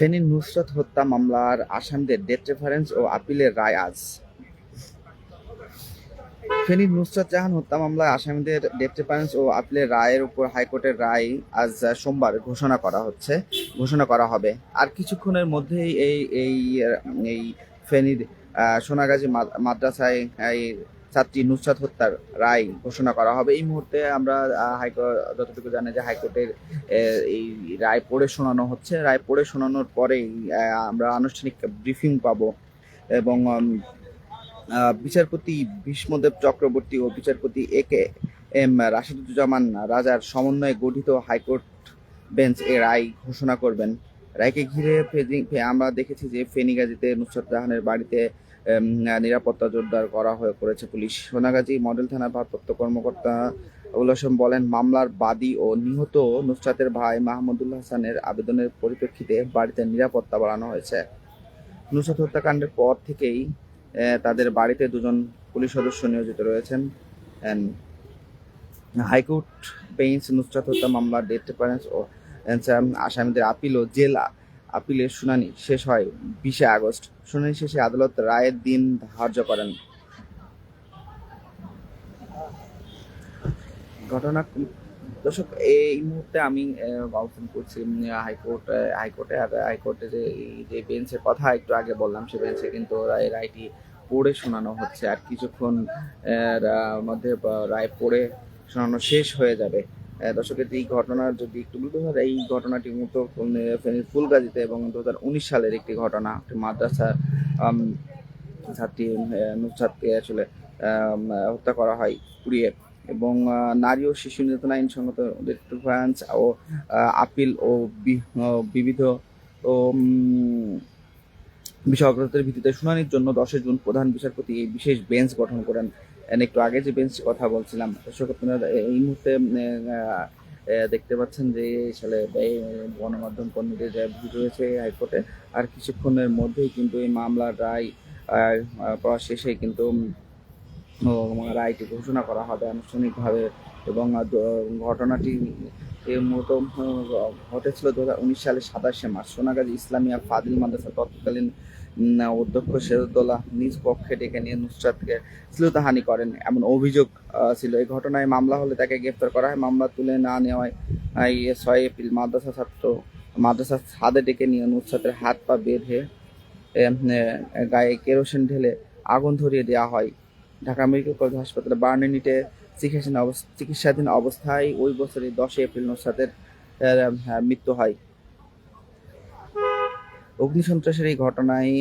ফেনীর নুসরাত হত্যা মামলার আসামিদের ডেথ রেফারেন্স ও আপিলের রায় আজ। ফেনীর নুসরাত জাহান হত্যা মামলায় আসামিদের ডেথ রেফারেন্স ও আপিলের রায়ের উপর হাইকোর্টের রায় আজ সোমবার ঘোষণা করা হবে। আর কিছুক্ষণের মধ্যেই এই ফেনীর সোনাগাজী মাদ্রাসায় এই ছাত্রী নুসরাত হত্যার রায় ঘোষণা করা হবে। এই মুহূর্তে আমরা হাইকোর্ট যতটুকু জানি যে হাইকোর্টের এই রায় পড়ে শোনানো হচ্ছে। রায় পড়ে শোনানোর পরেই আমরা আনুষ্ঠানিক ব্রিফিং পাবো এবং বিচারপতি ভীষ্মদেব চক্রবর্তী ও বিচারপতি এম রাশিদুজ্জামান রাজার সমন্বয়ে গঠিত হাইকোর্ট বেঞ্চ এ রায় ঘোষণা করবেন। রায়কে ঘিরে আমরা দেখেছি যে ফেনীগাজীতে নুসরাত জাহানের বাড়িতে নিরাপত্তা জোরদার করেছে পুলিশ। সোনাগাজী মডেল থানার ভারপ্রাপ্ত কর্মকর্তা আবুল হাসেম বলেন, মামলার বাদী ও নিহত নুসরাতের ভাই মাহমুদুল হাসানের আবেদনের পরিপ্রেক্ষিতে বাড়িতে নিরাপত্তা বাড়ানো হয়েছে। নুসরাত হত্যাকাণ্ডের পর থেকেই তাদের বাড়িতে দুজন পুলিশ সদস্য নিয়োজিত রয়েছেন। হাইকোর্ট বেঞ্চ নুসরাত হত্যা মামলার ডেথ রেফারেন্স ও আসামিদের আপিল ও জেল আপিলের শুনানি শেষ হয় 20 আগস্ট। শুনানি শেষে আদালত রায়ের দিন ধার্য করেন। ঘটনা দর্শক, এই মুহূর্তে আমি অবস্থান করছি হাইকোর্টে যে বেঞ্চের কথা একটু আগে বললাম, সে বেঞ্চে কিন্তু রায়টি পড়ে শোনানো হচ্ছে। আর কিছুক্ষণ মধ্যে রায় পড়ে শোনানো শেষ হয়ে যাবে। দর্শকের এই ঘটনার যদি একটু বলতে হয়, এই ঘটনাটি মূলত ফেনীর ফুলগাজীতে এবং 2019 সালের একটি ঘটনা। একটি মাদ্রাসা ছাত্রী নুসরাতকে আসলে হত্যা করা হয় পুড়িয়ে। এবং নারী ও শিশু নির্যাতন আইন সংগত রেফারেন্স ও আপিল ও বিবিধ ও বিষয় অগ্রগতির ভিত্তিতে শুনানির জন্য 10 জুন প্রধান বিচারপতি এই বিশেষ বেঞ্চ গঠন করেন। একটু আগে যে বেঞ্চের কথা বলছিলাম, দর্শক আপনারা এই মুহূর্তে দেখতে পাচ্ছেন যে সালে গণমাধ্যম কর্মীদের যে ভিড় রয়েছে হাইকোর্টে। আর কিছুক্ষণের মধ্যেই কিন্তু এই মামলার রায় পাওয়া শেষে কিন্তু রায়টি ঘোষণা করা হবে আনুষ্ঠানিকভাবে। এবং ঘটনাটি মূলত ঘটেছিল 2019 সালের 27শে মার্চ। সোনাগাজী ইসলামিয়া ফাদিল মাদ্রাসা তৎকালীন অধ্যক্ষ সেজুদ্দৌলা নিজ পক্ষে ডেকে নিয়ে নুসরাতকে শ্লীলতাহানি করেন এমন অভিযোগ ছিল। এই ঘটনায় মামলা হলে তাকে গ্রেফতার করা হয়। মামলা তুলে না নেওয়ায় 6 এপ্রিল মাদ্রাসার ছাদে ডেকে নিয়ে নুসরাতের হাত পা বেঁধে গায়ে কেরোসিন ঢেলে আগুন ধরিয়ে দেওয়া হয়। ঢাকা মেডিকেল কলেজ হাসপাতালে বার্ন ইউনিটে চিকিৎসাধীন অবস্থায় ওই বছরের 10 এপ্রিল নুসরাতের মৃত্যু হয়। অগ্নিসন্ত্রাসের এই ঘটনায়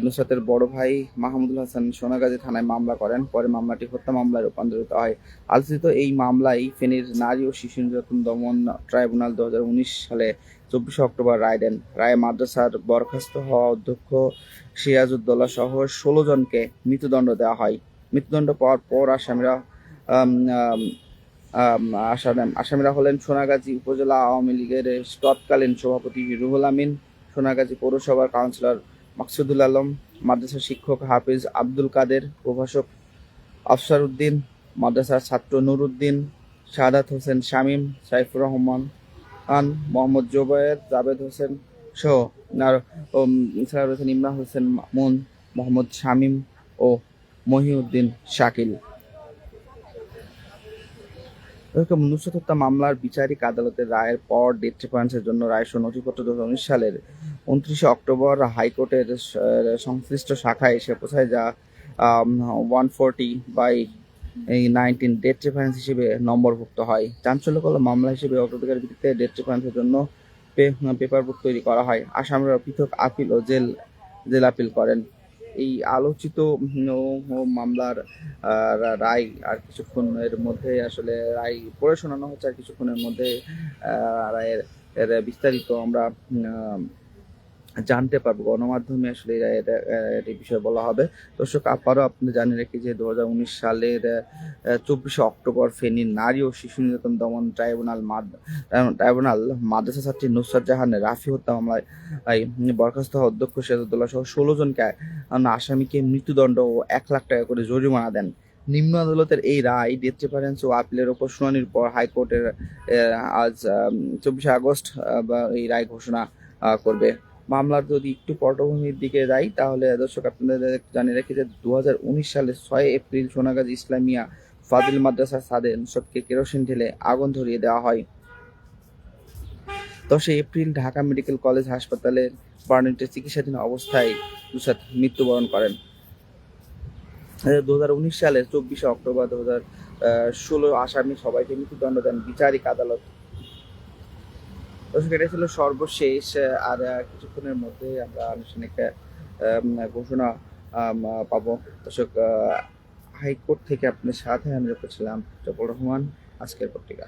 নুসরাতের বড় ভাই মাহমুদুল হাসান সোনাগাজী থানায় মামলা করেন। পরে মামলাটি হত্যা মামলায় রূপান্তরিত হয়। আলোচিত এই মামলায় ফেনীর নারী ও শিশু নির্যাতন দমন ট্রাইব্যুনাল 2019 সালে 24 অক্টোবর রায় দেন। রায়ে মাদ্রাসার বরখাস্ত হওয়া অধ্যক্ষ সিরাজউদ্দৌলা সহ 16 জনকে মৃত্যুদণ্ড দেওয়া হয়। মৃত্যুদণ্ড পাওয়ার পর আসামিরা হলেন সোনাগাজী উপজেলা আওয়ামী লীগের তৎকালীন সভাপতি রুহুল আমিন, সোনাগাজী পৌরসভার কাউন্সিলর মাকসুদুল আলম, মাদ্রাসার শিক্ষক হাফিজ আব্দুল কাদের, প্রভাষক আফসার উদ্দিন, মাদ্রাসার ছাত্র নুরুদ্দিন, শাহাদাত হোসেন শামীম, সাইফুর রহমান খান, মোহাম্মদ জোবায়ের, জাবেদ হোসেন সহ ইমরান হোসেন মামুন, মোহাম্মদ শামীম ও মহিউদ্দিন শাকিল। নুসরাত হত্যা মামলার বিচারিক আদালতের রায়ের পর ডেথ রেফারেন্সের জন্য রায়সহ নথিপত্র 2019 সালের 29 অক্টোবর হাইকোর্টের সংশ্লিষ্ট শাখায় এসে পৌঁছায়, যা 140/19 ডেথ রেফারেন্স হিসেবে নম্বরভুক্ত হয়। চাঞ্চল্যকর মামলা হিসেবে অগ্রাধিকার ভিত্তিতে ডেথ রেফারেন্সের জন্য পেপার বুক তৈরি করা হয়। আসামিরা পৃথক আপিল ও জেল আপিল করেন। এই আলোচিত মামলার রায় আর কিছুক্ষণের মধ্যে আসলে রায় পড়ে শোনানো হচ্ছে। আর কিছুক্ষণের মধ্যে রায়ের বিস্তারিত আমরা জানতে পারবো। গণমাধ্যমে আসলে এই বিষয়ে বলা হবে। দর্শক, আবারও আপনি জানিয়ে রাখি যে 2019 সালের 24 অক্টোবর ফেনীর নারী ও শিশু নির্যাতন দমন ট্রাইব্যুনাল মাদ্রাসা ছাত্রী নুসরাত জাহান রাফি হত্যা মামলায় বরখাস্ত অধ্যক্ষ সেজুদ্দৌলা সহ 16 জনকে আসামিকে মৃত্যুদণ্ড ও 1 লাখ টাকা করে জরিমানা দেন। নিম্ন আদালতের এই রায় ডেথ রেফারেন্স ও আপিলের ওপর শুনানির পর হাইকোর্টের আজ 24 আগস্ট এই রায় ঘোষণা করবে। মামলার যদি একটু পটভূমির দিকে যাই তাহলে দর্শক আপনাদের জানিয়ে রাখি যে 2019 সালের 6 এপ্রিল সোনাগাজী ইসলামিয়া ফাজিল মাদ্রাসা ছাদে নুসরাতকে কেরোসিন ঢেলে আগুন ধরিয়ে দেওয়া হয়। 10 এপ্রিল ঢাকা মেডিকেল কলেজ হাসপাতালের বার্নেটে চিকিৎসাধীন অবস্থায় নুসরাত মৃত্যুবরণ করেন। 2019 সালের 24 অক্টোবর 2016 আসামি সবাইকে মৃত্যুদণ্ড দেন বিচারিক আদালত। দর্শক, এটা ছিল সর্বশেষ। আর কিছুক্ষণের মধ্যে আমরা আনুষ্ঠানিক ঘোষণা পাবো। দর্শক, হাইকোর্ট থেকে আপনাদের সাথে আমি যুক্ত ছিলাম জফর রহমান, আজকের পত্রিকা।